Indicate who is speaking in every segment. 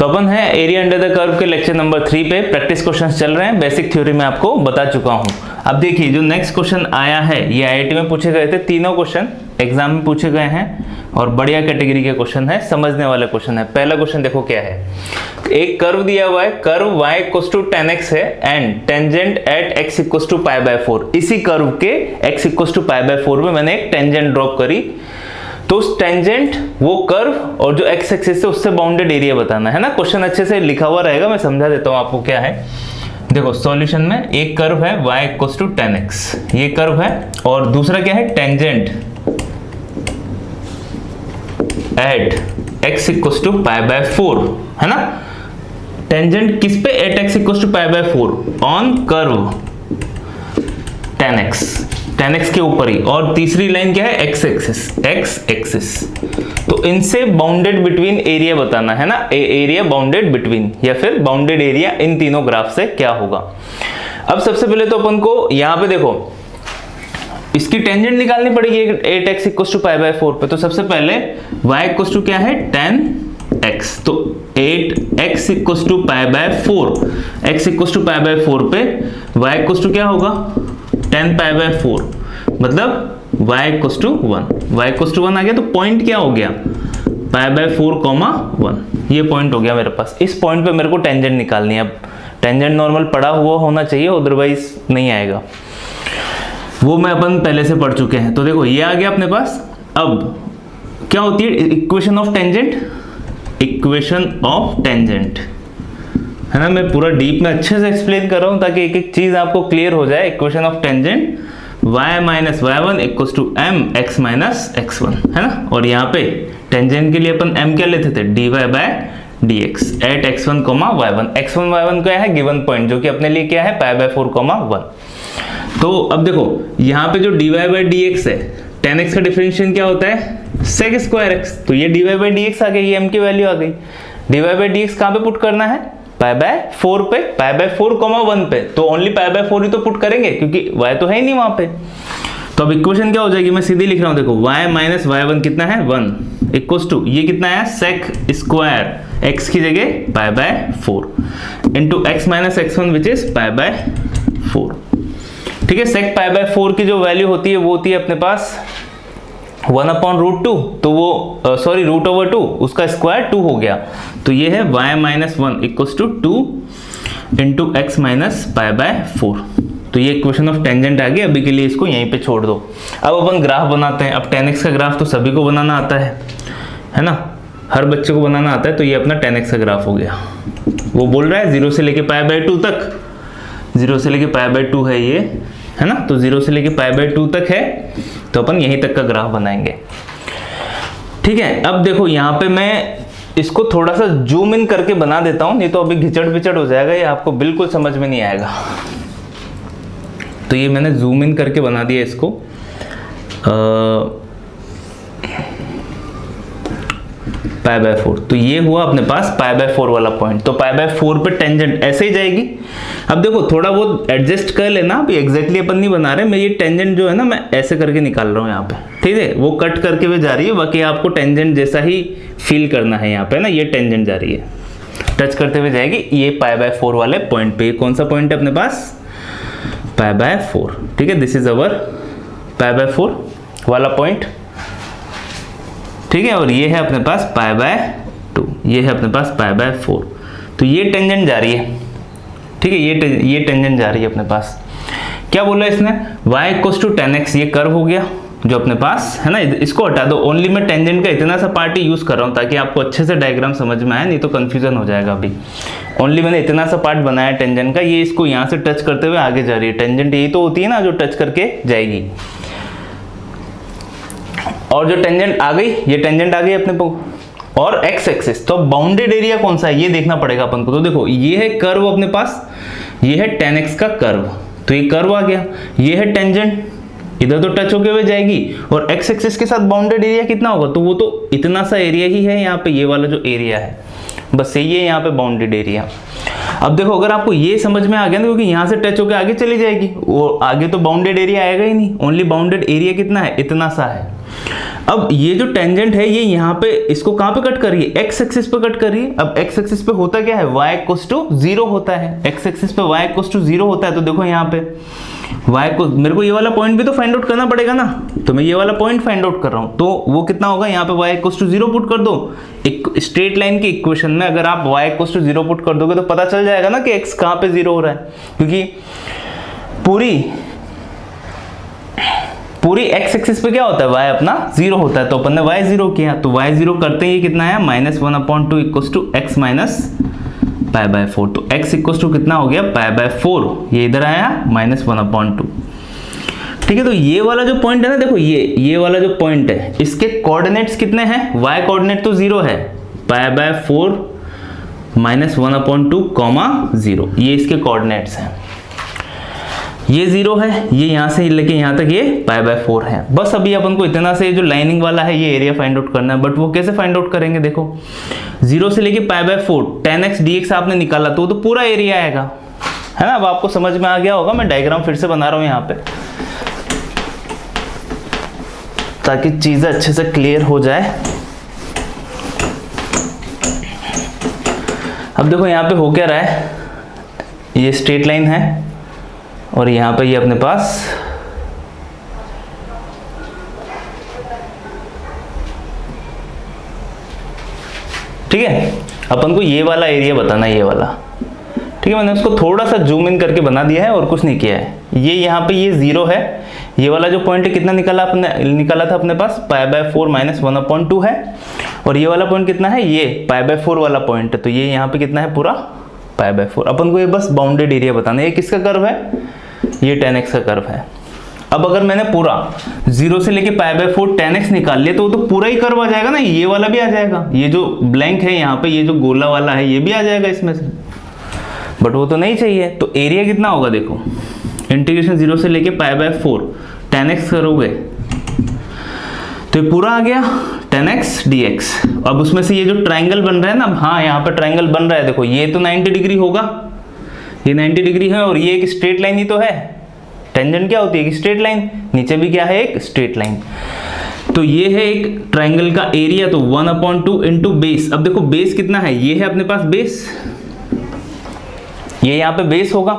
Speaker 1: तो अपन है area under the curve के लेक्चर नंबर 3 पे प्रैक्टिस क्वेश्चंस चल रहे हैं। बेसिक थ्योरी में आपको बता चुका हूं। अब देखिए जो नेक्स्ट क्वेश्चन आया है ये आईआईटी में पूछे गए थे, तीनों क्वेश्चन एग्जाम में पूछे गए हैं और बढ़िया कैटेगरी के क्वेश्चन है, समझने वाले क्वेश्चन है। पहला क्वेश्चन देखो क्या है, एक कर्व दिया हुआ है, कर्व y = tan x है एंड टेंजेंट एट x = π/4। इसी कर्व के x = π/4 में मैंने एक टेंजेंट ड्रॉप करी, तो उस टेंजेंट वो कर्व और जो x एक्सिस से उससे बाउंडेड एरिया बताना है ना। क्वेश्चन अच्छे से लिखा हुआ रहेगा, मैं समझा देता हूं आपको क्या है। देखो सॉल्यूशन में एक कर्व है y = tan x, ये कर्व है, और दूसरा क्या है टेंजेंट एट x = π/4 है ना। टेंजेंट किस पे, at x = π/4 on curve tan x के ऊपर ही, और तीसरी लाइन क्या है x एक्सिस। तो इनसे बाउंडेड बिटवीन एरिया बताना है ना, एरिया बाउंडेड बिटवीन या फिर बाउंडेड एरिया इन तीनों ग्राफ से क्या होगा। अब सबसे पहले तो अपन को यहाँ पे देखो इसकी टेंजेंट निकालनी पड़ेगी 8x = π/4 पे। तो सबसे पहले y = क्या है tan x, तो 8x = π/4, x = π/4 पे y = क्या होगा tan π/4, मतलब y = 1, y = 1 आ गया। तो पॉइंट क्या हो गया π/4, 1, ये पॉइंट हो गया मेरे पास। इस पॉइंट पे मेरे को टेंजेंट निकालनी है। अब टेंजेंट नॉर्मल पड़ा हुआ होना चाहिए, अदरवाइज नहीं आएगा, वो मैं अपन पहले से पढ़ चुके हैं। तो देखो ये आ गया अपने पास। अब क्या होती है equation of tangent, equation of tangent है ना। मैं पूरा डीप में अच्छे से एक्सप्लेन कर रहा हूं ताकि एक एक चीज आपको क्लियर हो जाए। Equation of tangent y - y1 = mx - x1 है ना। और यहाँ पे टेंजेंट के लिए अपन m क्या लेते थे, dy/dx eight x1, y1। x1 y1 क्या है गिवन पॉइंट, जो कि अपने लिए क्या है π/4, 1। तो अब देखो यहाँ पे जो dy/dx है, tan x का डिफरेंशिएशन क्या होता है sec²x, तो ये dy/dx आ गई, ये m की वैल्यू आ गई। dy/dx कहाँ पे पुट करना है, π/4 पे, π/4, 1 पे। तो ओनली π/4 ही तो पुट करेंगे क्योंकि y तो है ही नहीं वहां पे। तो अब इक्वेशन क्या हो जाएगी, मैं सीधी लिख रहा हूं, देखो y - y1 कितना है 1 = ये कितना है sec² x की जगह π/4 into x - x1 which is π/4। ठीक है, sec π/4 की जो वैल्यू होती है वो होती है अपने पास 1/√2, तो वो सॉरी √2, उसका स्क्वायर 2 हो गया। तो ये है y - 1 = 2 इंटू x - π/4। तो ये इक्वेशन ऑफ टेंजेंट आ गया। अभी के लिए इसको यहीं पे छोड़ दो। अब अपन ग्राफ बनाते हैं। अब tan x का ग्राफ तो सभी को बनाना आता है ना, हर बच्चे को बनाना आता है। तो ये अपना tan x का ग्राफ हो गया। वो बोल रहा है 0 से लेके π/2 तक, 0 से लेके π/2 है ये है ना। तो 0 से लेके π/2 तक है, तो अपन यहीं तक का ग्राफ बनाएंगे। ठीक है, अब देखो यहाँ पे मैं इसको थोड़ा सा जूम इन करके बना देता हूं, नहीं तो अभी घिचड़ पिचड़ हो जाएगा, ये आपको बिल्कुल समझ में नहीं आएगा। तो ये मैंने जूम इन करके बना दिया इसको। π/4, तो ये हुआ अपने पास π/4 वाला पॉइंट। तो π/4 पे टेंजेंट ऐसे ही जाएगी। अब देखो थोड़ा बहुत एडजस्ट कर लेना, अभी एग्जैक्टली अपन नहीं बना रहे। मैं ये टेंजेंट जो है ना, मैं ऐसे करके निकाल रहा हूँ यहाँ पे, ठीक है। वो कट करके भी जा रही है, बाकी आपको टेंजेंट जैसा ही फील करना है यहाँ पे ना। ये टेंजेंट जा रही है, टच करते हुए जाएगी ये π/4 वाले पॉइंट पे। कौन सा पॉइंट है अपने पास, π/4। ठीक है, दिस इज अवर π/4 वाला पॉइंट। ठीक है, और ये है अपने पास π/2, ये है अपने पास π/4। तो ये टेंजेंट जा रही है, ठीक है, ये टेंजेंट जा रही है अपने पास। क्या बोला इसने, y = tan x, ये कर्व हो गया जो अपने पास है ना। इसको हटा दो, ओनली मैं टेंजेंट का इतना सा पार्ट ही यूज कर रहा हूं ताकि आपको अच्छे से डायग्राम समझ में आए, नहीं तो कंफ्यूजन हो जाएगा। अभी ओनली मैंने इतना सा पार्ट बनाया टेंजेंट का, ये इसको यहाँ से टच करते हुए आगे जा रही है। टेंजेंट यही तो होती है ना जो टच करके जाएगी। और जो टेंजेंट आ गई, ये टेंजेंट आ गई अपने को, और x एक्सिस। तो बाउंडेड एरिया कौन सा है ये देखना पड़ेगा अपन को। तो देखो ये है कर्व अपने पास, ये है tan x का कर्व, तो ये कर्व आ गया। ये है टेंजेंट, इधर तो टच होके हुए जाएगी, और x एक्सिस के साथ बाउंडेड एरिया कितना होगा, तो वो तो इतना सा एरिया ही है यहाँ पे, ये वाला जो एरिया है बस यही है यहाँ पे बाउंडेड एरिया। अब देखो अगर आपको ये समझ में आ गया ना, क्योंकि यहाँ से टच होकर आगे चली जाएगी, वो आगे तो बाउंडेड एरिया आएगा ही नहीं, ओनली बाउंडेड एरिया कितना है, इतना सा है। अब ये जो टेंजेंट है ये यहाँ पे इसको कहाँ पे कट कर रही है, एक्स एक्सिस पे कट कर रही है। अब एक्स एक्सिस पे होता क्या है, y इक्वल्स टू 0 होता है, एक्स एक्सिस पे y इक्वल्स टू 0 होता है। तो देखो यहाँ पे y को, मेरे को ये वाला पॉइंट भी तो फाइंड आउट करना पड़ेगा ना, तो मैं ये वाला पॉइंट फाइंड आउट कर रहा हूँ। तो वो कितना होगा, यहाँ पे y इक्वल्स टू 0 पुट कर दो। एक स्ट्रेट लाइन की इक्वेशन में अगर आप y इक्वल्स टू 0 पुट कर दोगे तो पता चल जाएगा ना कि x कहाँ पे 0 हो रहा है, क्योंकि पूरी x एक्सिस पे क्या होता है, y अपना 0 होता है। तो अपन ने y 0 किया, तो y 0 करते ही कितना आया, -1/2 इक्वल्स टू x माइनस π/4। तो x इक्वल्स टू कितना हो गया, π/4, ये इधर आया -1/2। ठीक है, तो ये वाला जो पॉइंट है ना, देखो ये वाला जो पॉइंट है, इसके कोऑर्डिनेट्स कितने हैं, y कोऑर्डिनेट तो 0 है, π/4 -1/2, 0, ये इसके कोऑर्डिनेट्स हैं। ये 0 है, ये यहाँ से लेके यहाँ तक ये π/4 है। बस अभी अपन को इतना से जो लाइनिंग वाला है ये एरिया फाइंड आउट करना है। बट वो कैसे फाइंड आउट करेंगे, देखो 0 से लेके π/4 10x dx आपने निकाला तो पूरा एरिया आएगा, है ना। अब आपको समझ में आ गया होगा, मैं डायग्राम फिर से बना रहा हूँ यहाँ पे ताकि चीजें अच्छे से क्लियर हो जाए। अब देखो यहाँ पे हो क्या रहा है, ये स्ट्रेट लाइन है और यहाँ पे ये अपने पास ठीक है, अपन को ये वाला एरिया बताना है, ये वाला। ठीक है, मैंने उसको थोड़ा सा जूम इन करके बना दिया है और कुछ नहीं किया है। ये यहाँ पे ये 0 है, ये वाला जो पॉइंट है कितना निकाला था अपने पास, π/4 -1/2 है। और ये वाला पॉइंट कितना है, ये π/4 वाला पॉइंट है। तो ये यहाँ पे कितना है, पूरा π/4। अपन को ये बस बाउंडेड एरिया बताना है। ये किसका कर्व है, ये 10x का कर्व है। अब अगर मैंने पूरा 0 से लेके π/4 10x निकाल लिया तो वो तो पूरा ही कर्व आ जाएगा ना, ये वाला भी आ जाएगा, ये जो ब्लैंक है यहाँ पे, ये जो गोला वाला है ये भी आ जाएगा इसमें से। बट वो तो नहीं चाहिए, तो एरिया कितना होगा, देखो इंटीग्रेशन 0 से लेके π/4 10x करोगे तो ये पूरा आ गया 10x dx। अब उसमें से ये जो ट्राइंगल बन रहा है ना, हाँ यहाँ पे ट्राइंगल बन रहा है, देखो ये तो 90 डिग्री होगा, ये 90 डिग्री है और ये एक स्ट्रेट लाइन ही तो है। टेंजेंट क्या होती है, एक स्ट्रेट लाइन, नीचे भी क्या है, एक स्ट्रेट लाइन। तो ये है एक ट्राइंगल का एरिया, तो 1/2 इंटू बेस। अब देखो बेस कितना है, ये है अपने पास बेस, ये यहाँ पे बेस होगा।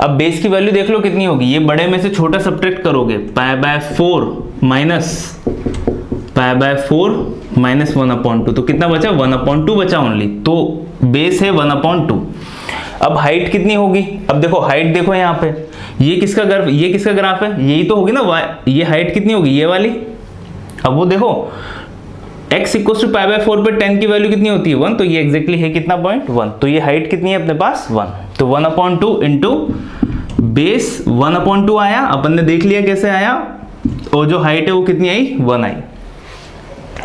Speaker 1: अब बेस की वैल्यू देख लो कितनी होगी, ये बड़े में से छोटा सब्ट्रैक्ट करोगे, π/4 -1/2, तो कितना बचा, 1/2 बचा ओनली। तो बेस है 1/2। अब हाइट कितनी होगी, अब देखो हाइट देखो यहाँ पे, ये किसका ग्राफ है, यही तो होगी ना, ये हाइट कितनी होगी, ये वाली। अब वो देखो x इक्वल्स टू π/4 पे 10 की वैल्यू कितनी होती है, 1, तो ये एग्जैक्टली है कितना, 0.1। तो ये हाइट कितनी है अपने पास, 1। तो 1/2 इंटू बेस 1/2 आया, अपन ने देख लिया कैसे आया, और जो हाइट है वो कितनी आई, 1 आई।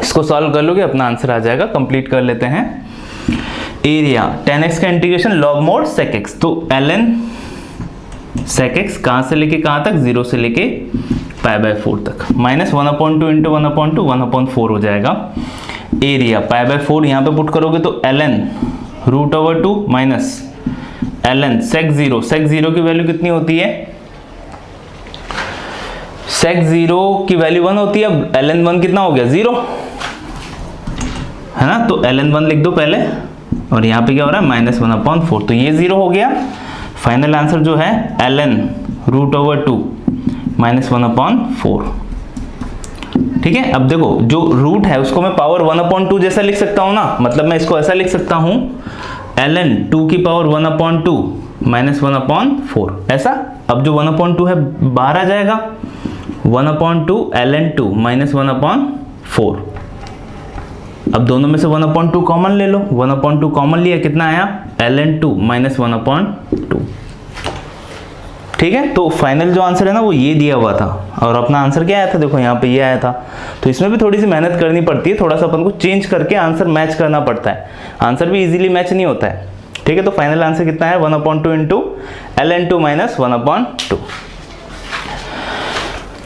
Speaker 1: इसको सॉल्व कर लोगे अपना आंसर आ जाएगा। कंप्लीट कर लेते हैं। एरिया 10x का integration log mod sec x, तो ln sec x कहाँ से लेके कहाँ तक, 0 से लेके π/4 तक, -1/2 इंटू 1/2 1/4 हो जाएगा। एरिया π/4 यहाँ पे पुट करोगे तो ln √/2 माइनस ln sec 0 की वैल्यू कितनी होती है, sec 0 की वैल्यू 1 होती है। अब ln 1 कितना हो गया, 0 है ना, तो ln 1 लिख दो पहले, और यहाँ पे क्या हो रहा है, -1/4, तो ये 0 हो गया। फाइनल आंसर जो है ln √/2 -1/4। ठीक है, अब देखो जो रूट है उसको मैं पावर 1/2 जैसा लिख सकता हूँ ना, मतलब मैं इसको ऐसा लिख सकता हूँ ln 2 की पावर 1/2 -1/4 ऐसा। अब जो 1/2 है बाहर आ जाएगा, 1/2 ln 2 -1/4। अब दोनों में से 1/2 कॉमन ले लो, 1/2 कॉमन लिया, कितना आया, ln 2 -1/2। ठीक है, तो फाइनल जो आंसर है ना वो ये दिया हुआ था, और अपना आंसर क्या आया था, देखो यहाँ पे ये आया था। तो इसमें भी थोड़ी सी मेहनत करनी पड़ती है, थोड़ा सा अपन को चेंज करके आंसर मैच करना पड़ता है, आंसर भी इजीली मैच नहीं होता है। ठीक है, तो फाइनल आंसर कितना है, 1/2 इंटू ln 2 -1/2।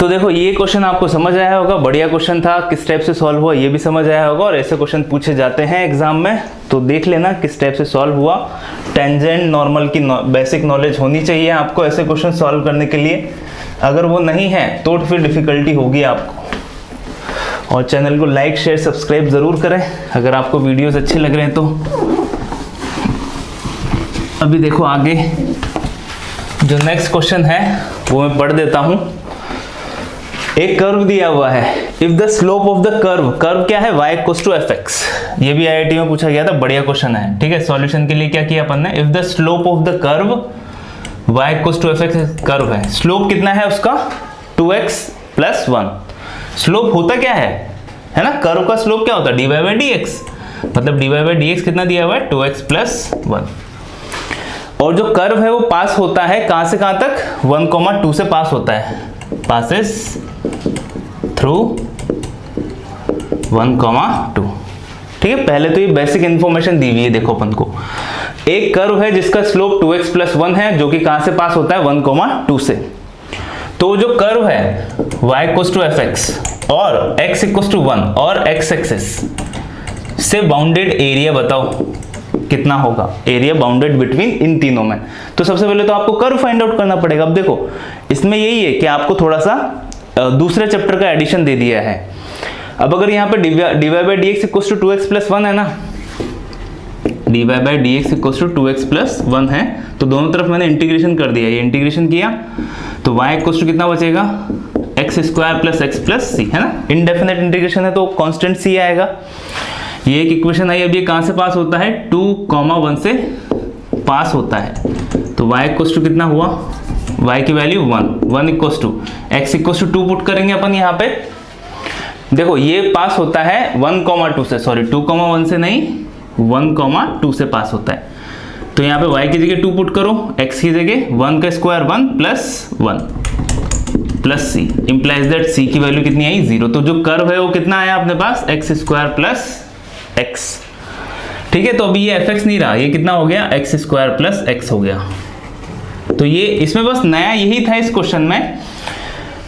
Speaker 1: तो देखो ये क्वेश्चन आपको समझ आया होगा, बढ़िया क्वेश्चन था, किस टाइप से सॉल्व हुआ ये भी समझ आया होगा, और ऐसे क्वेश्चन पूछे जाते हैं एग्जाम में, तो देख लेना किस टाइप से सॉल्व हुआ। टेंजेंट नॉर्मल की बेसिक नॉलेज होनी चाहिए आपको ऐसे क्वेश्चन सॉल्व करने के लिए, अगर वो नहीं है तो फिर डिफिकल्टी होगी आपको। और चैनल को लाइक शेयर सब्सक्राइब ज़रूर करें अगर आपको वीडियोस अच्छे लग रहे हैं तो। अभी देखो आगे जो नेक्स्ट क्वेश्चन है वो मैं पढ़ देता हूँ। एक कर्व दिया हुआ है, if the slope of the curve, curve क्या है y इक्वल्स टू fx, ये भी आईआईटी में पूछा गया था, बढ़िया क्वेश्चन है। ठीक है, सॉल्यूशन के लिए क्या किया अपन ने, if the slope of the curve y equals to fx, curve है, स्लोप कितना है उसका 2x प्लस 1। स्लोप होता क्या है ना, कर्व का स्लोप क्या होता है dy बाई dx, मतलब dy बाई dx कितना दिया हुआ है 2x प्लस 1। और जो कर्व है वो पास होता है कहां से कहां तक, 1,2 से पास होता है, passes थ्रू 1,2। ठीक है, पहले तो ये बेसिक इंफॉर्मेशन दी हुई है। देखो अपन को एक कर्व है जिसका स्लोप 2x प्लस 1 है, जो कि कहां से पास होता है 1,2 से। तो जो कर्व है y इक्वल्स टू fx और x इक्वल्स टू 1 और x एक्सिस से बाउंडेड एरिया बताओ कितना होगा, एरिया बाउंडेड बिटवीन इन तीनों में। तो सबसे पहले तो आपको कर्व फाइंड आउट करना पड़ेगा। अब देखो इसमें यही है कि आपको थोड़ा सा दूसरे चैप्टर का एडिशन दे दिया है। अब अगर यहाँ पे dy by dx equals to 2x plus 1 है ना, dy by dx equals to 2x plus 1 है, तो दोनों तरफ मैंने इंटीग्रेशन कर दिया, ये इंटीग्रेशन किया तो y इक्वल्स टू कितना बचेगा x square plus x plus C, है ना, इनडेफिनेट इंटीग्रेशन है तो कांस्टेंट c आएगा। ये एक इक्वेशन आई। अब ये कहां से पास होता है 2,1 से पास होता है, तो y इक्वल्स टू कितना हुआ, y की value 1 equals to x equals to 2 put करेंगे अपन यहाँ पे। देखो ये पास होता है 1,2 से, सॉरी 2,1 से नहीं 1,2 से पास होता है, तो यहाँ पे y की जगह 2 पुट करो, x की जगह 1 का square 1 plus 1 plus c implies that c की वैल्यू कितनी आई 0। तो जो कर्व है वो कितना आया अपने पास x स्क्वायर प्लस x। ठीक है, तो अभी ये fx नहीं रहा, ये कितना हो गया x स्क्वायर प्लस x हो गया। तो ये इसमें बस नया यही था इस क्वेश्चन में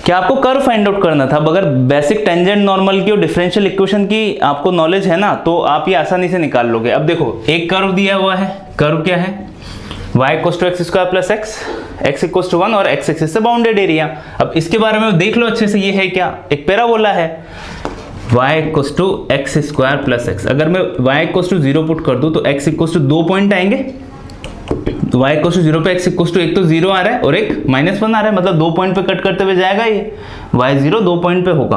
Speaker 1: कि आपको कर्व फाइंड आउट करना था। अगर बेसिक टेंजेंट नॉर्मल की और डिफरेंशियल इक्वेशन की आपको नॉलेज है ना, तो आप ये आसानी से निकाल लोगे। अब देखो एक कर्व दिया हुआ है, कर्व क्या है y equals to x square plus x equals to 1 और x एक्सिस से बाउंडेड एरिया। अब इसके बारे में देख लो अच्छे से, ये है क्या, एक पैराबोला है, y equals to x square plus x। अगर मैं y इक्वल्स टू 0 पुट कर दूं तो x इक्वल्स टू 2 पॉइंट आएंगे, तो y इक्वल्स टू 0 पे x इक्वल्स टू एक तो 0 आ रहा है और एक -1 आ रहा है, मतलब 2 पॉइंट पे कट करते हुए जाएगा ये, y 0 2 पॉइंट पे होगा।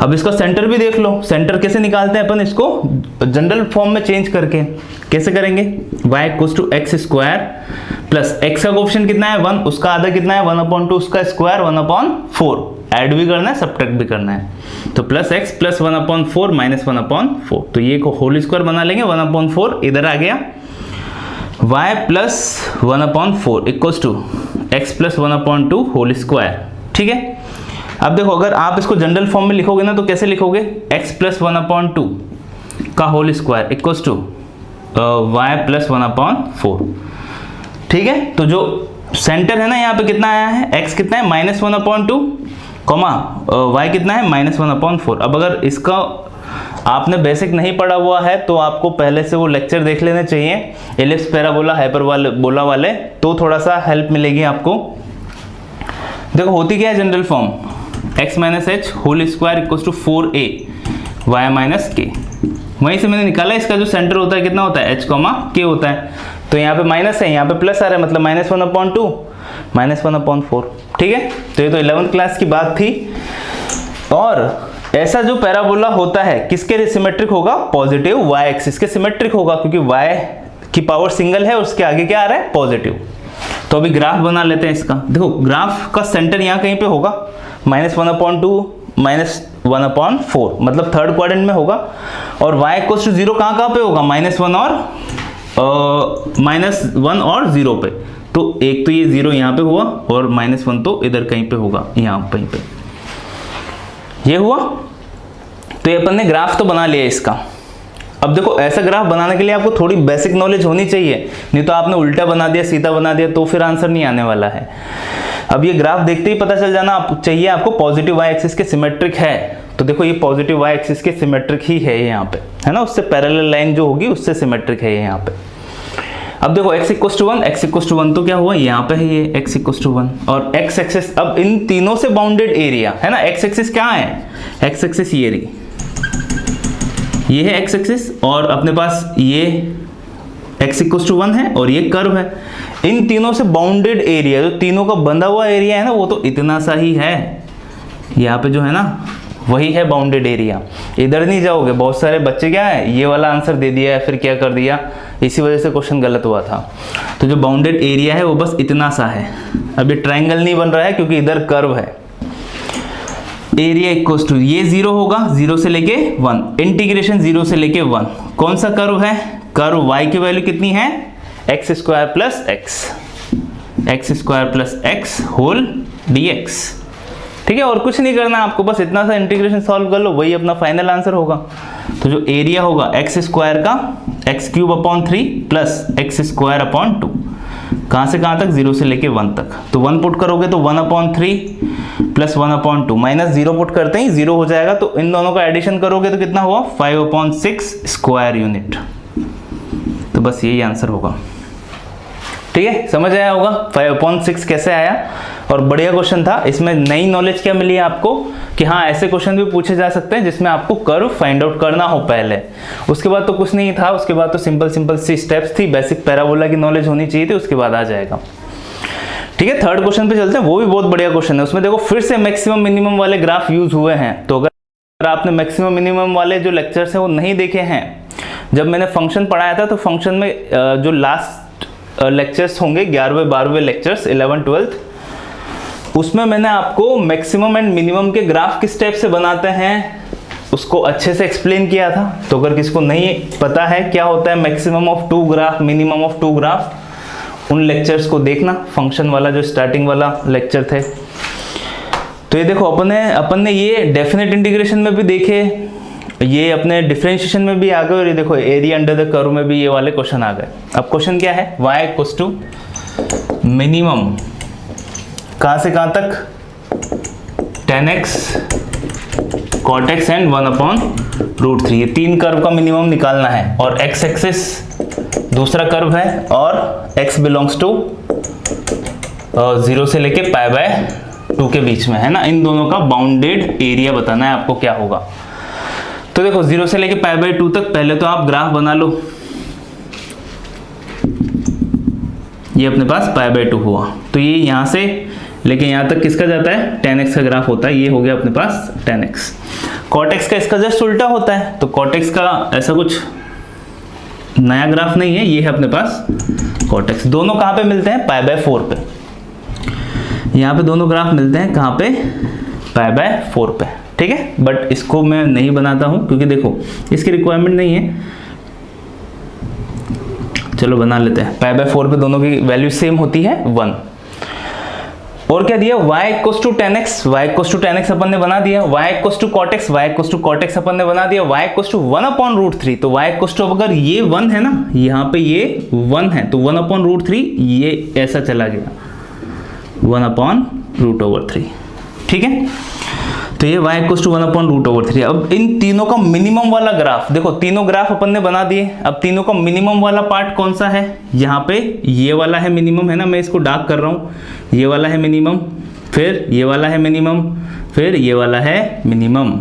Speaker 1: अब इसका सेंटर भी देख लो, सेंटर कैसे निकालते हैं अपन इसको, जनरल फॉर्म में चेंज करके कैसे करेंगे, y equals to x square plus x का कोएफिशिएंट कितना है 1, उसका आधा कितना है 1/2, उसका स्क्वायर 1/4, ऐड भी करना है सब्ट्रैक्ट भी करना है, तो प्लस x प्लस 1/4 माइनस 1/4, तो ये को होल स्क्वायर बना लेंगे, 1/4 इधर आ गया, y plus 1/4 equals to x plus 1/2 whole square. ठीक है, अब देखो अगर आप इसको जनरल फॉर्म में लिखोगे ना तो कैसे लिखोगे, x प्लस 1/2 का whole square equals to y plus 1/4। ठीक है, तो जो सेंटर है ना यहाँ पे कितना आया है, x कितना है -1/2 कॉमा y कितना है -1/4। अब अगर इसका आपने बेसिक नहीं पढ़ा हुआ है तो आपको पहले से वो लेक्चर देख लेने चाहिए, एलिप्स पैराबोला हाइपरबोला वाले, तो थोड़ा सा हेल्प मिलेगी आपको। देखो होती क्या है general form, x minus H whole square equals to 4a y minus K. वहीं से मैंने निकाला इसका जो सेंटर होता है कितना होता है h कॉमा k होता है, तो यहाँ पे माइनस है यहाँ पे प्लस आ रहा है, मतलब -1/2 -1/4। ठीक है, तो ये तो 11th क्लास की बात थी। और ऐसा जो पैराबोला होता है किसके सिमेट्रिक होगा, पॉजिटिव y एक्सिस के सिमेट्रिक होगा, क्योंकि y की पावर सिंगल है, उसके आगे क्या आ रहा है पॉजिटिव। तो अभी ग्राफ बना लेते हैं इसका। देखो ग्राफ का सेंटर यहाँ कहीं पे होगा, -1/2 -1/4, मतलब थर्ड क्वाड्रेंट में होगा, और y इक्वल्स टू 0 कहाँ पे होगा, -1 और 0 पे। तो एक तो ये 0 यहाँ पे हुआ और -1 तो इधर कहीं पे होगा, यहाँ कहीं पे ये हुआ। तो ये अपन ने ग्राफ तो बना लिया इसका। अब देखो ऐसा ग्राफ बनाने के लिए आपको थोड़ी बेसिक नॉलेज होनी चाहिए, नहीं तो आपने उल्टा बना दिया सीधा बना दिया तो फिर आंसर नहीं आने वाला है। अब ये ग्राफ देखते ही पता चल जाना चाहिए आपको पॉजिटिव y एक्सिस के सिमेट्रिक है, तो देखो ये पॉजिटिव y एक्सिस के सिमेट्रिक ही है यहाँ पे, है ना, उससे पैरेलल लाइन जो होगी उससे सिमेट्रिक है यहाँ पे। अब देखो x equal to 1, x equal to 1 तो क्या हुआ, यहाँ पे है ये x इक्वल टू 1 और x एक्सिस, अब इन तीनों से बाउंडेड एरिया है ना, x एक्सिस क्या है, x एक्सिस ये रही, ये है x एक्सिस और अपने पास ये x इक्वल टू 1 है और ये कर्व है। इन तीनों से बाउंडेड एरिया, जो तीनों का बंधा हुआ एरिया है ना, वो तो इतना सा ही है, यहाँ पे जो है ना वही है बाउंडेड एरिया। इधर नहीं जाओगे, बहुत सारे बच्चे क्या है ये वाला आंसर दे दिया है, फिर क्या कर दिया, इसी वजह से क्वेश्चन गलत हुआ था। तो जो बाउंडेड एरिया है वो बस इतना सा है। अब ये ट्रायंगल नहीं बन रहा है क्योंकि इधर कर्व है। एरिया इक्वल टू ये 0 होगा, 0 से लेके 1, इंटीग्रेशन 0 से लेके 1। कौन सा कर्व है, कर्व y की वैल्यू कितनी है, x square plus x whole dx। ठीक है, और कुछ नहीं करना आपको, बस इतना सा इंटीग्रेशन सॉल्व कर लो, वही अपना फाइनल आंसर होगा। तो जो एरिया होगा एक्स स्क्वायर का x cube upon 3 plus x square upon 2, कहाँ से कहाँ तक, 0 से लेके 1 तक। तो 1 पुट करोगे तो 1 upon 3 plus 1 upon 2 minus 0 put करते ही 0 हो जाएगा। तो इन दोनों का एडिशन करोगे तो कितना हुआ, 5 अपॉन 6 स्क्वायर यूनिट। तो बस यही आंसर होगा। ठीक है, समझ आया होगा 5/6 कैसे आया। और बढ़िया क्वेश्चन था, इसमें नई नॉलेज क्या मिली है आपको कि हाँ ऐसे क्वेश्चन भी पूछे जा सकते हैं जिसमें आपको कर्व फाइंड आउट करना हो पहले। उसके बाद तो कुछ नहीं था, उसके बाद तो सिंपल सी स्टेप्स थी, बेसिक पैराबोला की नॉलेज होनी चाहिए थी, उसके बाद आ जाएगा। ठीक है, थर्ड क्वेश्चन पे चलते हैं, वो भी बहुत बढ़िया क्वेश्चन है। उसमें देखो फिर से मैक्सिमम मिनिमम वाले ग्राफ यूज हुए हैं। तो अगर आपने मैक्सिमम मिनिमम वाले जो लेक्चर्स हैं वो नहीं देखे हैं, जब मैंने फंक्शन पढ़ाया था तो फंक्शन में जो लास्ट लेक्चर्स होंगे 11वें 12वें लेक्चर्स 11 12th, उसमें मैंने आपको मैक्सिमम एंड मिनिमम के ग्राफ किस टाइप से बनाते हैं उसको अच्छे से एक्सप्लेन किया था। तो अगर किसको नहीं पता है क्या होता है maximum of 2 graph, minimum of 2 graph, उन लेक्चर्स को देखना, फंक्शन वाला जो स्टार्टिंग वाला लेक्चर थे। तो ये देखो अपन ने ये डेफिनेट इंटीग्रेशन में भी देखे, ये अपने डिफरेंशिएशन में भी आ गए, और ये देखो एरिया अंडर द कर्व में भी ये वाले क्वेश्चन आ गए। अब क्वेश्चन क्या है, y इक्वल्स टू मिनिमम कहाँ से कहाँ तक, tan x cot x and 1/√3, ये 3 कर्व का मिनिमम निकालना है। और x एक्सिस दूसरा कर्व है और x बिलोंग्स टू 0 से लेके π/2 के बीच में है ना। इन दोनों का बाउंडेड एरिया बताना है आपको क्या होगा। तो देखो 0 से लेके π/2 तक पहले तो आप ग्राफ बना लो। ये अपने पास π/2 हुआ, तो ये यहाँ से लेके यहाँ तक किसका जाता है, tan x का ग्राफ होता है। ये हो गया अपने पास tan x। cot x का इसका जस्ट उल्टा होता है, तो cot x का ऐसा कुछ नया ग्राफ नहीं है, ये है अपने पास cot x। दोनों कहाँ पे मिलते हैं, π/4 पे। यहाँ पे दोनों ग्राफ मिलते हैं कहाँ पे, π/4 पे। ठीक है, बट इसको मैं नहीं बनाता हूँ क्योंकि देखो इसकी रिक्वायरमेंट नहीं है। चलो बना लेते हैं, π/4 पे दोनों की वैल्यू सेम होती है 1। और क्या दिया, y equals to tan x अपन ने बना दिया, y equals to cot x अपन ने बना दिया, y इक्वल्स टू 1/√3। तो y इक्वल्स टू अगर ये 1 है ना, यहाँ पे ये 1 है तो 1/√3 ये ऐसा चला गया 1/√3। ठीक है, तो ये y इक्वल्स टू 1/√3। अब इन तीनों का मिनिमम वाला ग्राफ देखो, तीनों ग्राफ अपन ने बना दिए। अब तीनों का मिनिमम वाला पार्ट कौन सा है, यहाँ पे ये वाला है मिनिमम है ना, मैं इसको डार्क कर रहा हूँ। ये वाला है मिनिमम, फिर ये वाला है मिनिमम, फिर ये वाला है मिनिमम।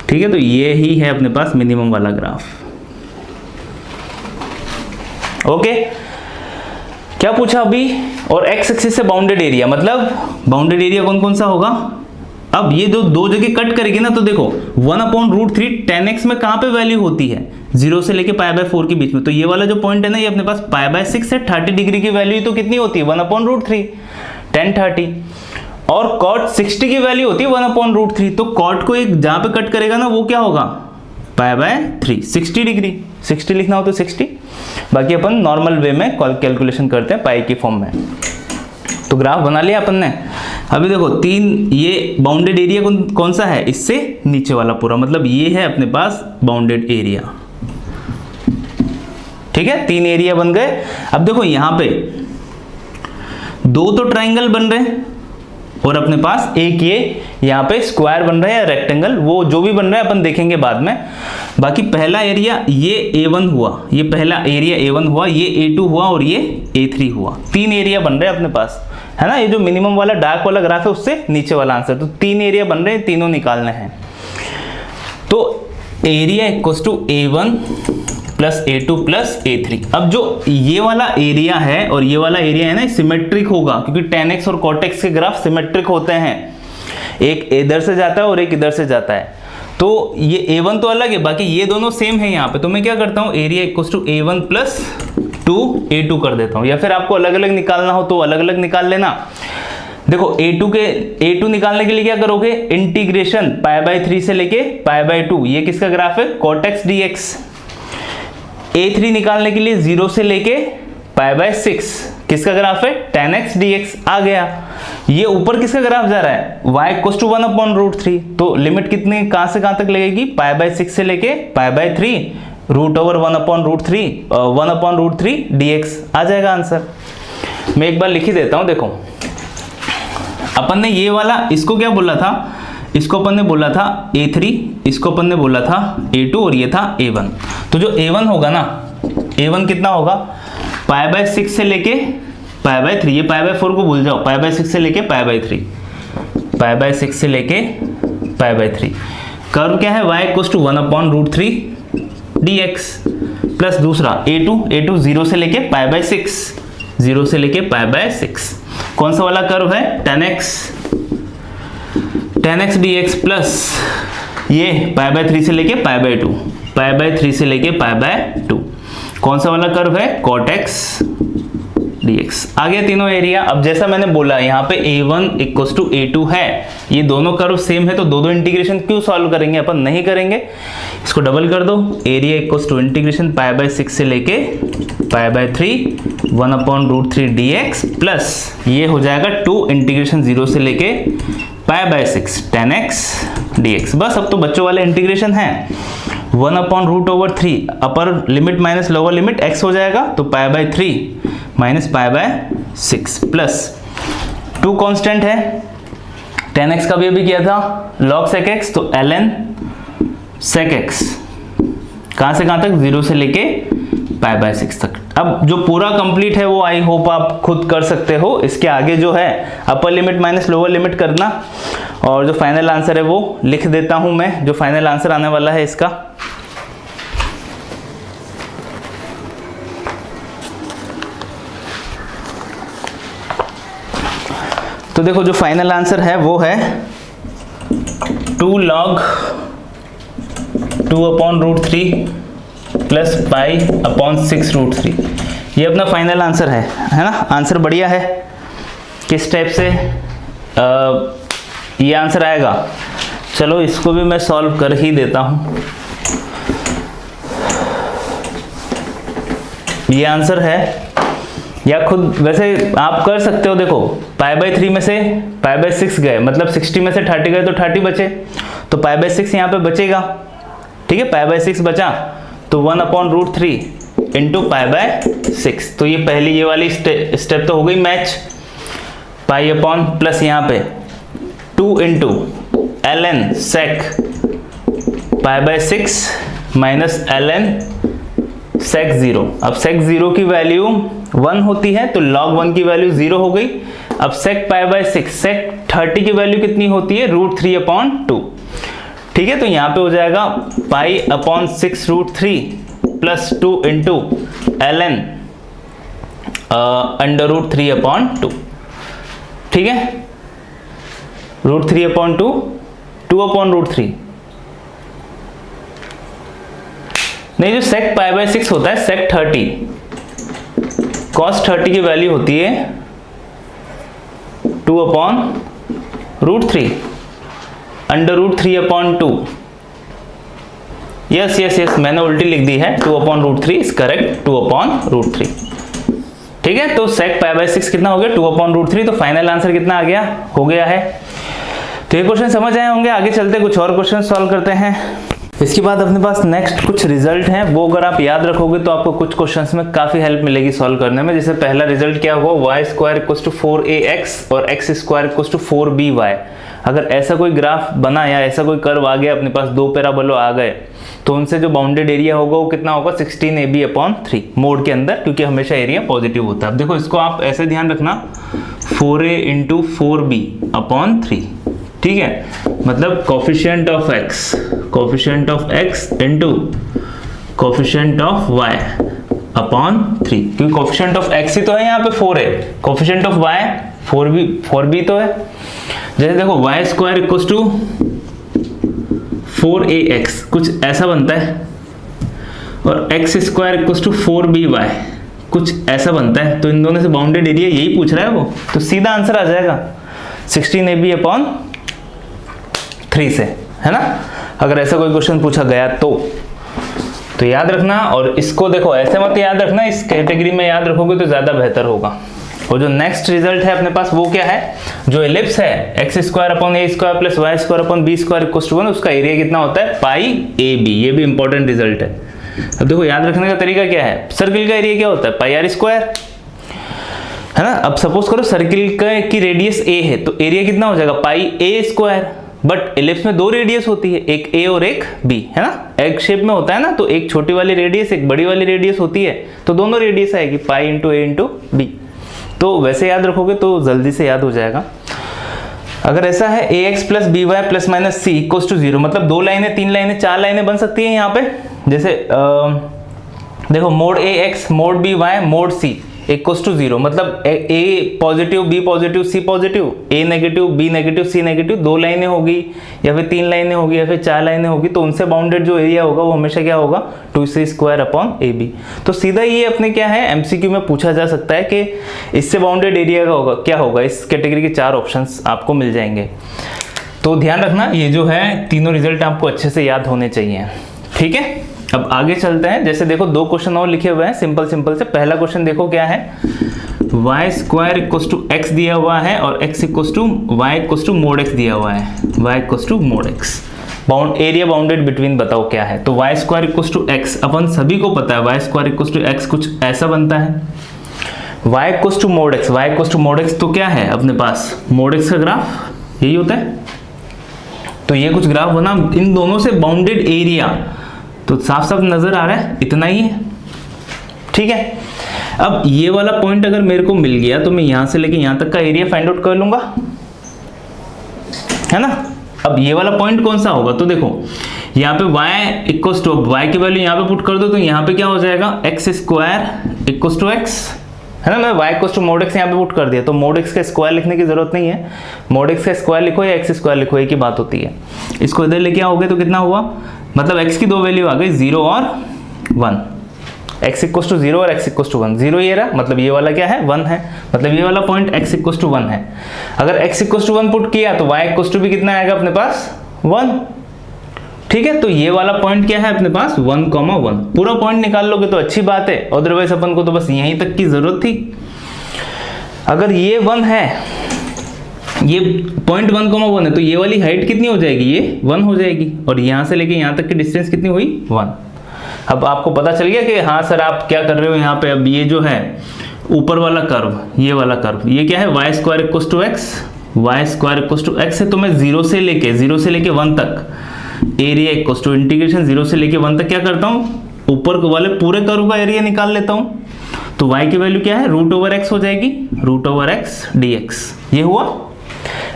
Speaker 1: ठीक है, तो ये ही है अपने पास मिनिमम वाला ग्राफ। ओके, क्या पूछा अभी, और x एक्सिस से बाउंडेड एरिया, मतलब बाउंडेड एरिया कौन कौन सा होगा। अब ये जो दो जगह कट करेगी ना, तो देखो 1/√3 tan x में कहाँ पे वैल्यू होती है, 0 से लेके π/4 के बीच में। तो ये वाला जो पॉइंट है ना, ये अपने पास π/6 है, 30 डिग्री की वैल्यू तो कितनी होती है 1/√3 tan 30। और cot 60 की वैल्यू होती है 1/√3। तो cot को एक जहाँ पे कट करेगा ना वो क्या होगा, π/3, 60 डिग्री। 60 लिखना हो तो 60, बाकी अपन नॉर्मल वे में कैलकुलेशन करते हैं पाई की फॉर्म में। तो ग्राफ बना लिया अपन ने। अभी देखो ये बाउंडेड एरिया कौन सा है, इससे नीचे वाला पूरा, मतलब ये है अपने पास बाउंडेड एरिया। ठीक है, 3 एरिया बन गए। अब देखो यहाँ पे 2 तो ट्राइंगल बन रहे हैं और अपने पास एक ये यहाँ पे स्क्वायर बन रहा है या रेक्टेंगल, वो जो भी बन रहा है अपन देखेंगे बाद में। बाकी पहला एरिया ये A1 हुआ, ये पहला एरिया A1 हुआ, ये A2 हुआ और ये A3 हुआ। 3 एरिया बन रहे हैं अपने पास, है ना। ये जो मिनिमम वाला डार्क वाला ग्राफ है उससे नीचे वाला आंसर, तो 3 एरिया बन रहे हैं, तीनों निकालने हैं। तो area equals to A1 plus A2 plus A3। अब जो ये वाला एरिया है और ये वाला एरिया है ना, सिमेट्रिक होगा, क्योंकि tan x और cot x के ग्राफ सिमेट्रिक होते हैं, एक इधर से जाता है और एक इधर से जाता है। तो ये A1 तो अलग है, बाकी ये दोनों सेम है यहाँ पे। तो मैं क्या करता हूँ, area equals to A1 plus 2A2 कर देता हूँ, या फिर आपको अलग अलग निकालना हो तो अलग अलग निकाल लेना। देखो A2 निकालने के लिए क्या करोगे, इंटीग्रेशन π/3 से लेके π/2, ये किसका ग्राफ है, cot x dx। A3 निकालने के लिए 0 से लेके π/6, किसका ग्राफ है, tan x dx आ गया। ये ऊपर किसका ग्राफ जा रहा है, y इक्वल्स टू 1/√3। तो लिमिट कितनी कहां से कहां तक लगेगी, π/6 से लेके π/3 1/√3 dx आ जाएगा आंसर। मैं एक बार लिख ही देता हूं। देखो अपन ने ये वाला, इसको क्या बोला था, इसको अपन ने बोला था A3, इसको अपन ने बोला था A2 और ये था A1। तो जो A1 होगा ना, A1 कितना होगा, π/6 से लेके π/3, ये π/4 को भूल जाओ, π/6 से लेके π/3, π/6 से लेके π/3। कर्व क्या है, y equals to 1/√3 dx plus दूसरा A2 0 से लेके π/6, 0 से लेके π/6। कौन सा वाला कर्व है, tan x dx प्लस ये π/3 से लेके π/2, π/3 से लेके π/2। कौन सा वाला कर्व है, cot x dx। आ गया तीनों एरिया। अब जैसा मैंने बोला यहाँ पे A1 इक्वल्स टू A2 है, ये दोनों कर्व सेम है, तो दो इंटीग्रेशन क्यों सॉल्व करेंगे, अपन नहीं करेंगे। इसको डबल कर दो, एरिया इक्वल्स टू इंटीग्रेशन π/6 से लेके π/3 1/√3 dx प्लस ये हो जाएगा 2 इंटीग्रेशन 0 से लेके π/6 tan x dx। बस अब तो बच्चों वाले इंटीग्रेशन है, 1/√3 upper limit minus lower limit x हो जाएगा, तो π/3 माइनस π/6 प्लस 2 कांस्टेंट है, tan x का भी अभी किया था log sec x, तो ln sec x कहां से कहां तक, 0 से लेके π/6 तक। अब जो पूरा कंप्लीट है वो आई होप आप खुद कर सकते हो। इसके आगे जो है upper limit minus lower limit करना, और जो फाइनल आंसर है वो लिख देता हूं मैं, जो फाइनल आंसर आने वाला है इसका। तो देखो जो फाइनल आंसर है वो है 2 log 2/√3 प्लस π/6√3। ये अपना फाइनल आंसर है ना। आंसर बढ़िया है। किस टाइप से ये आंसर आएगा, चलो इसको भी मैं सॉल्व कर ही देता हूं। ये आंसर है, या खुद वैसे आप कर सकते हो। देखो π/3 में से π/6 गए, मतलब 60 में से 30 गए तो 30 बचे, तो π/6 यहाँ पे बचेगा, ठीक है। π/6 बचा तो 1/√3 इंटू π/6। तो ये पहली ये वाली स्टेप तो हो गई मैच। पाई अपॉन प्लस यहाँ पे 2 into ln sec π/6 minus ln sec 0। अब sec 0 की वैल्यू 1 होती है, तो log 1 की वैल्यू 0 हो गई। अब sec π/6, sec 30 की वैल्यू कितनी होती है, √3/2, ठीक है। तो यहाँ पे हो जाएगा π/6√3 प्लस 2 इंटू ln √3/2, ठीक है। √3/2 2/√3 नहीं, जो sec π/6 होता है sec 30 cos 30 की वैल्यू होती है 2/√3 √3/2। यस मैंने उल्टी लिख दी है, 2/√3 इज करेक्ट, 2/√3, ठीक है। तो sec π/6 कितना हो गया, 2/√3। तो फाइनल आंसर कितना आ गया, हो गया है। तो ये क्वेश्चन समझ आए होंगे। आगे चलते कुछ और क्वेश्चन सॉल्व करते हैं। इसके बाद अपने पास नेक्स्ट कुछ रिजल्ट हैं, वो अगर आप याद रखोगे तो आपको कुछ क्वेश्चंस में काफी हेल्प मिलेगी सॉल्व करने में। जैसे पहला रिजल्ट क्या हुआ, y² = 4ax और x² = 4by। अगर ऐसा कोई ग्राफ बना या ऐसा कोई कर्व आ गया अपने पास, 2 पैराबोला आ गए, तो उनसे जो बाउंडेड एरिया होगा वो कितना होगा 16 AB/3 मोड के अंदर, क्योंकि हमेशा एरिया पॉजिटिव होता है। अब देखो इसको आप ऐसे ध्यान रखना 4A × 4B/3, ठीक है, मतलब coefficient of x into coefficient of y/3, क्योंकि कोफिशिएंट ऑफ x ही तो है यहाँ पे 4 है, कोफिशिएंट ऑफ y 4b तो है। जैसे देखो y² = 4ax कुछ ऐसा बनता है, और x² = 4by कुछ ऐसा बनता है, तो इन दोनों से बाउंडेड एरिया यही पूछ रहा है वो, तो सीधा आंसर आ जाएगा 16 AB/3 से, है ना। अगर ऐसा कोई क्वेश्चन पूछा गया तो याद रखना, और इसको देखो ऐसे मत याद रखना, इस कैटेगरी में याद रखोगे तो ज्यादा बेहतर होगा। और जो नेक्स्ट रिजल्ट है अपने पास वो क्या है, जो एलिप्स है x² + a² + y² / b² = 1, उसका एरिया कितना होता है πAB। ये भी इंपॉर्टेंट रिजल्ट है। अब देखो याद रखने का तरीका क्या है, सर्किल का एरिया क्या होता है πr², है ना। अब सपोज करो सर्किल की रेडियस a है, तो एरिया कितना हो जाएगा πa², बट एलिप्स में 2 रेडियस होती है, एक a और एक b, है ना। एग शेप में होता है ना, तो एक छोटी वाली रेडियस एक बड़ी वाली रेडियस होती है, तो दोनों रेडियस आएगी π × a × b। तो वैसे याद रखोगे तो जल्दी से याद हो जाएगा। अगर ऐसा है ax + by ± c = 0, मतलब 2 लाइनें 3 लाइनें 4 लाइनें बन सकती हैं यहाँ पे। जैसे देखो mode ax mode by mode c = 0, मतलब a positive b positive c positive, a negative b negative c negative, 2 लाइनें होगी या फिर 3 लाइनें होगी या फिर 4 लाइनें होगी, तो उनसे बाउंडेड जो एरिया होगा वो हमेशा क्या होगा 2c² / ab। तो सीधा ये अपने क्या है एमसीक्यू में पूछा जा सकता है कि इससे बाउंडेड एरिया का होगा क्या होगा। इस कैटेगरी के 4 ऑप्शंस आपको मिल जाएंगे। तो ध्यान रखना, ये जो है तीनों रिजल्ट आपको अच्छे से याद होने चाहिए, ठीक है। अब आगे चलते हैं। जैसे देखो 2 क्वेश्चन और लिखे हुए हैं सिंपल से। पहला क्वेश्चन देखो क्या है, y² = x दिया हुआ है और x = y = mod x दिया हुआ है, y = mod x। Area bounded between बताओ क्या है। तो y² = x, अपन सभी को पता है y² = x कुछ ऐसा बनता है। y = mod x, तो क्या है अपने पास mod x का ग्राफ यही होता है। तो ये कुछ ग्राफ बना, इन दोनों से बाउंडेड एरिया तो साफ साफ नजर आ रहा है, इतना ही है, ठीक है। अब ये वाला पॉइंट अगर मेरे को मिल गया तो मैं यहां से लेके यहां तक का एरिया फाइंड आउट कर लूंगा, है ना। अब ये वाला पॉइंट कौन सा होगा, तो देखो यहाँ पे y = y की वैल्यू यहाँ पे पुट कर दो, तो यहाँ पे क्या हो जाएगा x² = x, है ना। मैं y = mod x यहाँ पे पुट कर दिया, तो mod x का स्क्वायर लिखने की जरूरत नहीं है, mod x का स्क्वायर लिखो या x² लिखो, एक ही बात होती है। इसको इधर लेके आओगे तो कितना हुआ, मतलब x की 2 वैल्यू आ गई 0 और 1, x = 0 और x = 1। 0 ये रहा, मतलब ये वाला क्या है 1 है, मतलब ये वाला पॉइंट x = 1 है। अगर x = 1 पुट किया तो y = भी कितना आएगा अपने पास 1, ठीक है। तो ये वाला पॉइंट क्या है अपने पास 1,1। पूरा पॉइंट निकाल लोगे तो अच्छी बात है, अदरवाइज अपन को तो बस यहीं तक की जरूरत थी। अगर ये 1 है, ये पॉइंट 1,1 है, तो ये वाली हाइट कितनी हो जाएगी, ये 1 हो जाएगी, और यहाँ से लेके यहाँ तक की डिस्टेंस कितनी हुई 1। अब आपको पता चल गया कि हाँ सर आप क्या कर रहे हो यहाँ पे। अब ये जो है ऊपर वाला कर्व, ये वाला कर्व, ये क्या है y² = x है, तो मैं 0 से लेके 1 तक एरिया इंटीग्रेशन 0 से लेके 1 तक क्या करता हूँ, ऊपर वाले पूरे कर्व का एरिया निकाल लेता हूँ। तो y की वैल्यू क्या है √x हो जाएगी, √x dx, ये हुआ।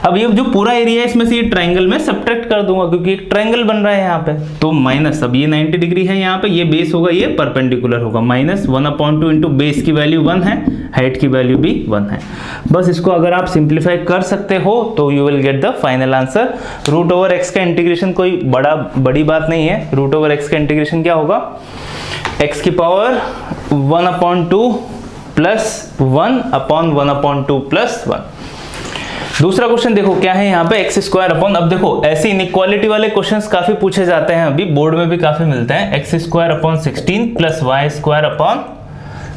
Speaker 1: अब ये जो पूरा एरिया है इसमें से ये ट्रायंगल में सब्ट्रैक्ट कर दूंगा, क्योंकि एक ट्रायंगल बन रहा है यहाँ पे, तो माइनस, अब ये 90 डिग्री है यहाँ पे, ये बेस होगा, ये परपेंडिकुलर होगा, -1/2 इंटू बेस की वैल्यू 1 है, हाइट की वैल्यू भी 1 है। बस इसको अगर आप सिंप्लीफाई कर सकते हो तो you will get the final answer. √x का इंटीग्रेशन कोई बड़ी बात नहीं है। √x का इंटीग्रेशन क्या होगा, x की पावर 1/2 प्लस 1/1/2 प्लस 1। दूसरा क्वेश्चन देखो क्या है यहाँ पे x²। अब देखो ऐसे इनइक्वालिटी वाले क्वेश्चंस काफी पूछे जाते हैं, अभी बोर्ड में भी काफी मिलते हैं। x² / 16 plus y² /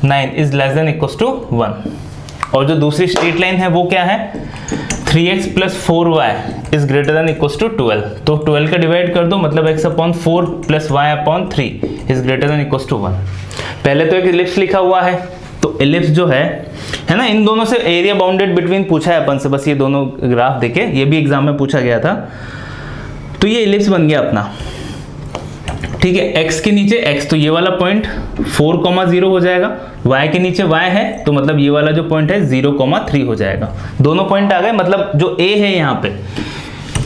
Speaker 1: 9 is less than equal to 1। और जो दूसरी स्ट्रेट लाइन है वो क्या है, 3x + 4y is greater than equal to 12। तो 12 का डिवाइड कर दो, मतलब x/4 plus y/3 is greater than equal to 1। पहले तो एक एलिप्स लिखा हुआ है, तो एलिप्स जो है है ना। इन दोनों से एरिया बाउंडेड बिटवीन पूछा है अपन से, बस ये दोनों ग्राफ देखे, ये भी एग्जाम में पूछा गया था। तो ये इलिप्स बन गया अपना, ठीक है। x के नीचे x, तो ये वाला पॉइंट 4,0 हो जाएगा, y के नीचे y है तो मतलब ये वाला जो पॉइंट है 0,3 हो जाएगा। दोनों पॉइंट आ गए, मतलब जो a है यहाँ पे,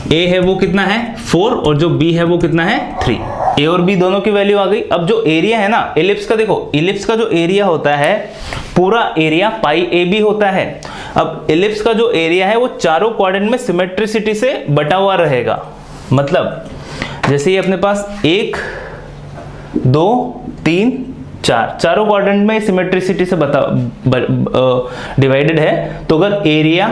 Speaker 1: a है वो कितना है 4 और जो b है वो कितना है 3, a और b दोनों की वैल्यू आ गई। अब जो एरिया है ना इलिप्स का, देखो इलिप्स का जो एरिया होता है पूरा एरिया पाई ए बी होता है। अब इलिप्स का जो एरिया है वो चारों क्वाड्रेंट में सिमेट्रिसिटी से बटा हुआ रहेगा। मतलब जैसे ये अपने पास 1 2 3 4 चारों क्वाड्रेंट में सिमेट्रिसिटी से डिवाइडेड है। तो अगर एरिया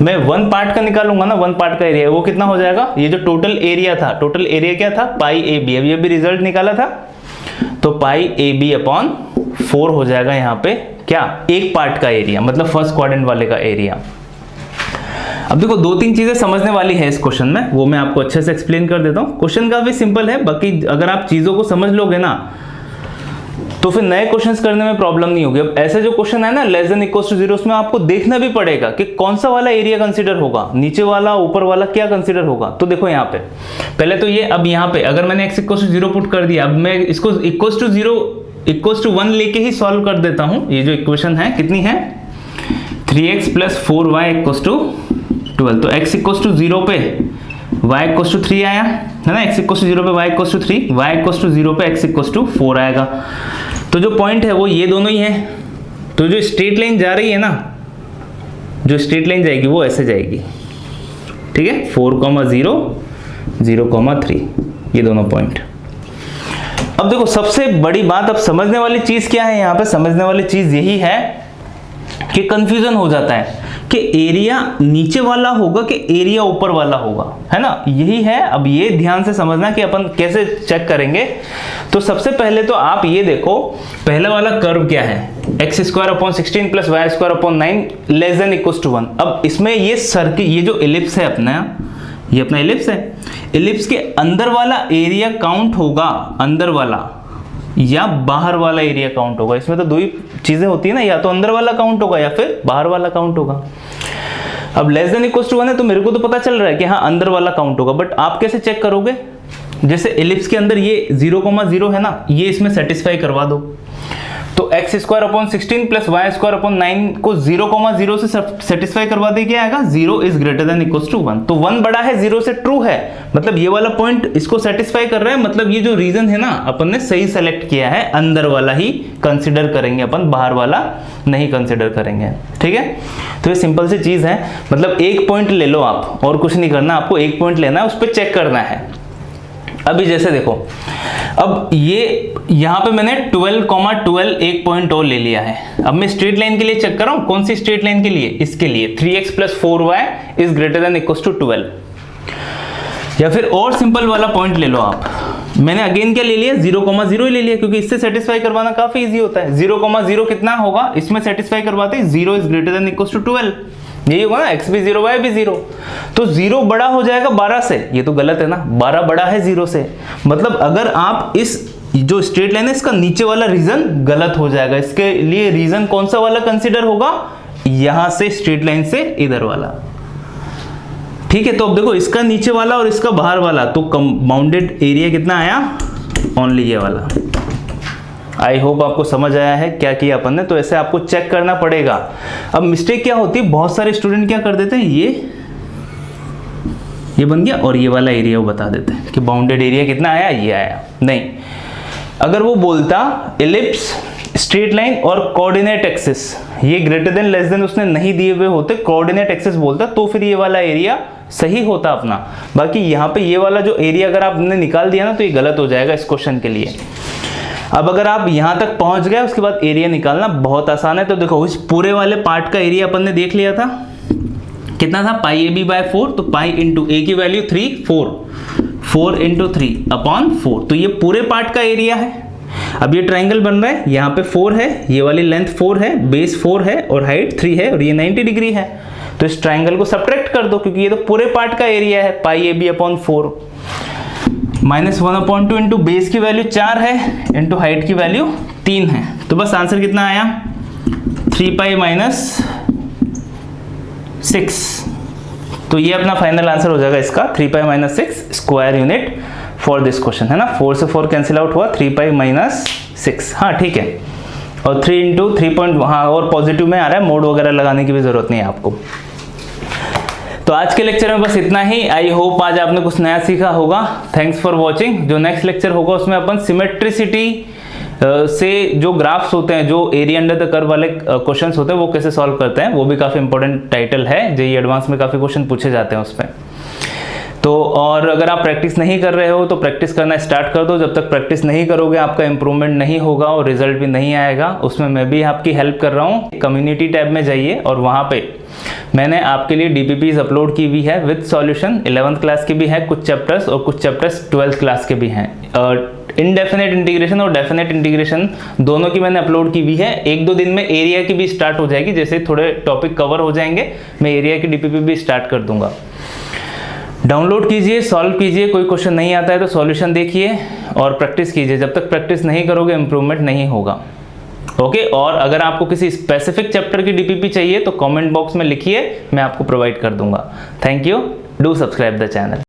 Speaker 1: मैं 1 पार्ट का निकालूंगा ना, 1 पार्ट का एरिया वो कितना हो जाएगा, ये जो टोटल एरिया था, टोटल एरिया क्या था पाई ए बी, अभी अभी रिजल्ट निकाला था, तो पाई ए बी अपॉन 4 हो जाएगा यहाँ पे क्या, एक पार्ट का एरिया, मतलब फर्स्ट क्वाड्रेंट वाले का एरिया। अब देखो 2-3 चीजें समझने वाली है इस क्वेश्चन में, वो मैं आपको अच्छे से एक्सप्लेन कर देता हूँ। क्वेश्चन काफी सिंपल है, बाकी अगर आप चीजों को समझ लोगे ना तो फिर नए क्वेश्चंस करने में प्रॉब्लम नहीं होगी। अब ऐसे जो क्वेश्चन है ना लेस देन इक्वल टू 0, उसमें आपको देखना भी पड़ेगा कि कौन सा वाला एरिया कंसीडर होगा, नीचे वाला ऊपर वाला क्या कंसीडर होगा। तो देखो यहाँ पे पहले तो ये, अब यहाँ पे अगर मैंने x इक्वल टू 0 पुट कर दिया, अब मैं इसको इक्वल टू 0 इक्वल टू 1 लेके ही सॉल्व कर देता हूँ। ये जो इक्वेशन है कितनी है 3x plus 4y equal to 12, तो x इक्वल टू 0 पे y इक्वल टू 3 आया है ना, x इक्वल टू 0 पे y equal to 3, y equal to 0 पे x इक्वल टू 4 आएगा। तो जो पॉइंट है वो ये दोनों ही है। तो जो स्ट्रेट लाइन जा रही है ना, जो स्ट्रेट लाइन जाएगी वो ऐसे जाएगी, ठीक है, 4,0 0,3 ये दोनों पॉइंट। अब देखो सबसे बड़ी बात अब समझने वाली चीज क्या है, यहाँ पे समझने वाली चीज यही है कि कंफ्यूजन हो जाता है कि एरिया नीचे वाला होगा कि एरिया ऊपर वाला होगा, है ना, यही है। अब ये ध्यान से समझना कि अपन कैसे चेक करेंगे। तो सबसे पहले तो आप ये देखो पहला वाला कर्व क्या है, x² / 16 + y² / 9 less than equal to 1। अब इसमें ये सर्किल, ये जो इलिप्स है अपना, ये अपना इलिप्स है, इलिप्स के अंदर वाला एरिया काउंट होगा, अंदर वाला या बाहर वाला एरिया काउंट होगा। इसमें तो दो ही चीजें होती है ना, या तो अंदर वाला काउंट होगा या फिर बाहर वाला काउंट होगा। अब लेस देन इक्वल टू 1 है तो मेरे को तो पता चल रहा है कि हाँ अंदर वाला काउंट होगा, बट आप कैसे चेक करोगे, जैसे इलिप्स के अंदर ये 0,0 है ना, ये इसमें सेटिस्फाई करवा दो। तो x² / 16 + y² / 9 को 0,0 से सेटिस्फाई करवा दे, क्या आएगा 0 is greater than equal to 1। तो 1 बड़ा है 0 से, ट्रू है, मतलब ये वाला पॉइंट इसको सेटिस्फाई कर रहा है, मतलब ये जो रीजन है ना अपन ने सही सेलेक्ट किया है, अंदर वाला ही कंसिडर करेंगे अपन, बाहर वाला नहीं कंसिडर करेंगे, ठीक है। तो ये सिंपल सी चीज है, मतलब एक पॉइंट ले लो आप और कुछ नहीं करना, आपको एक पॉइंट लेना है, उस पर चेक करना है। अभी जैसे देखो, अब ये यहाँ पे मैंने 12,12 एक पॉइंट और ले लिया है। अब मैं स्ट्रेट लाइन के लिए चेक कर रहा हूँ, कौन सी स्ट्रेट लाइन के लिए, इसके लिए 3x + 4y is greater than equal to 12। या फिर और सिंपल वाला पॉइंट ले लो आप, मैंने अगेन क्या ले लिया 0,0 ले लिया, क्योंकि इससे सेटिस्फाई करवाना काफी इजी होता है। 0,0 कितना होगा, इसमें सेटिस्फाई करवाते हैं 0 is greater than equal to 12, यही होगा ना, x भी 0 y भी 0। तो 0 बड़ा हो जाएगा 12 से, ये तो गलत है ना, 12 बड़ा है 0 से, मतलब अगर आप इस जो स्ट्रेट लाइन है इसका नीचे वाला रीजन गलत हो जाएगा। इसके लिए रीजन कौन सा वाला कंसीडर होगा, यहां से स्ट्रेट लाइन से इधर वाला, ठीक है। तो अब देखो इसका नीचे वाला और इसका बाहर वाला, तो बाउंडेड एरिया कितना आया, ओनली ये वाला। आई होप आपको समझ आया है क्या किया अपन ने। तो ऐसे आपको चेक करना पड़ेगा। अब मिस्टेक क्या होती है, बहुत सारे स्टूडेंट क्या कर देते हैं, ये बन गया और ये वाला एरिया वो बता देते हैं कि बाउंडेड एरिया कितना आया, ये आया। नहीं, अगर वो बोलता इलिप्स, स्ट्रेट लाइन और कोऑर्डिनेट एक्सिस, ये ग्रेटर देन लेस देन उसने नहीं दिए हुए होते, कोऑर्डिनेट एक्सिस बोलता, तो फिर ये वाला एरिया सही होता अपना। बाकी यहाँ पे ये वाला जो एरिया अगर आपने निकाल दिया ना तो ये गलत हो जाएगा इस क्वेश्चन के लिए। अब अगर आप यहां तक पहुंच गए, उसके बाद एरिया निकालना बहुत आसान है। तो देखो इस पूरे वाले पार्ट का एरिया अपन ने देख लिया था, कितना था पाई ab/4, तो पाई इंटू ए की वैल्यू 3, 4 इंटू 3 अपॉन 4, तो ये पूरे पार्ट का एरिया है। अब ये ट्राइंगल बन रहा है, यहाँ पे 4 है, ये वाली लेंथ 4 है, बेस 4 है और हाइट 3 है और ये 90 डिग्री है। तो इस ट्राइंगल को सब्ट्रैक्ट कर दो, क्योंकि ये तो पूरे पार्ट का एरिया है, पाई ab/4 -1/2 इंटू बेस की वैल्यू 4 है इंटू हाइट की वैल्यू 3 है। तो बस आंसर कितना आया 3 पाई माइनस 6। तो ये अपना फाइनल आंसर हो जाएगा इसका 3 pi minus 6 square unit for this question, है ना। 4 से 4 कैंसिल आउट हुआ, 3 पाई माइनस 6। हाँ ठीक है, और 3 इंटू 3 हाँ, और पॉजिटिव में आ रहा है, मोड वगैरह लगाने की भी जरूरत नहीं है आपको। तो आज के लेक्चर में बस इतना ही। आई होप आज आपने कुछ नया सीखा होगा। Thanks for watching. जो नेक्स्ट लेक्चर होगा उसमें अपन सिमेट्रिसिटी से जो ग्राफ्स होते हैं, जो एरिया अंडर द कर्व वाले क्वेश्चंस होते हैं, वो कैसे सॉल्व करते हैं, वो भी काफ़ी इंपॉर्टेंट टाइटल है। जेईई एडवांस में काफ़ी क्वेश्चन पूछे जाते हैं उसमें। तो और अगर आप प्रैक्टिस नहीं कर रहे हो तो प्रैक्टिस करना स्टार्ट कर दो। जब तक प्रैक्टिस नहीं करोगे आपका इंप्रूवमेंट नहीं होगा और रिजल्ट भी नहीं आएगा। उसमें मैं भी आपकी हेल्प कर रहा हूँ। कम्युनिटी टैब में जाइए और वहाँ पे मैंने आपके लिए DPPs अपलोड की हुई है विद सॉल्यूशन। 11th क्लास के भी है कुछ चैप्टर्स, और कुछ चैप्टर्स 12th क्लास के भी हैं। इनडेफिनेट इंटीग्रेशन और डेफिनेट इंटीग्रेशन दोनों की मैंने अपलोड की हुई है। 1-2 दिन में एरिया की भी स्टार्ट हो जाएगी। जैसे थोड़े टॉपिक कवर हो जाएंगे मैं एरिया की DPP भी स्टार्ट कर दूंगा। डाउनलोड कीजिए, सॉल्व कीजिए। कोई क्वेश्चन नहीं आता है तो सॉल्यूशन देखिए और प्रैक्टिस कीजिए। जब तक प्रैक्टिस नहीं करोगे इंप्रूवमेंट नहीं होगा। ओके, और अगर आपको किसी स्पेसिफिक चैप्टर की DPP चाहिए तो कमेंट बॉक्स में लिखिए, मैं आपको प्रोवाइड कर दूंगा। Thank you. Do subscribe the channel.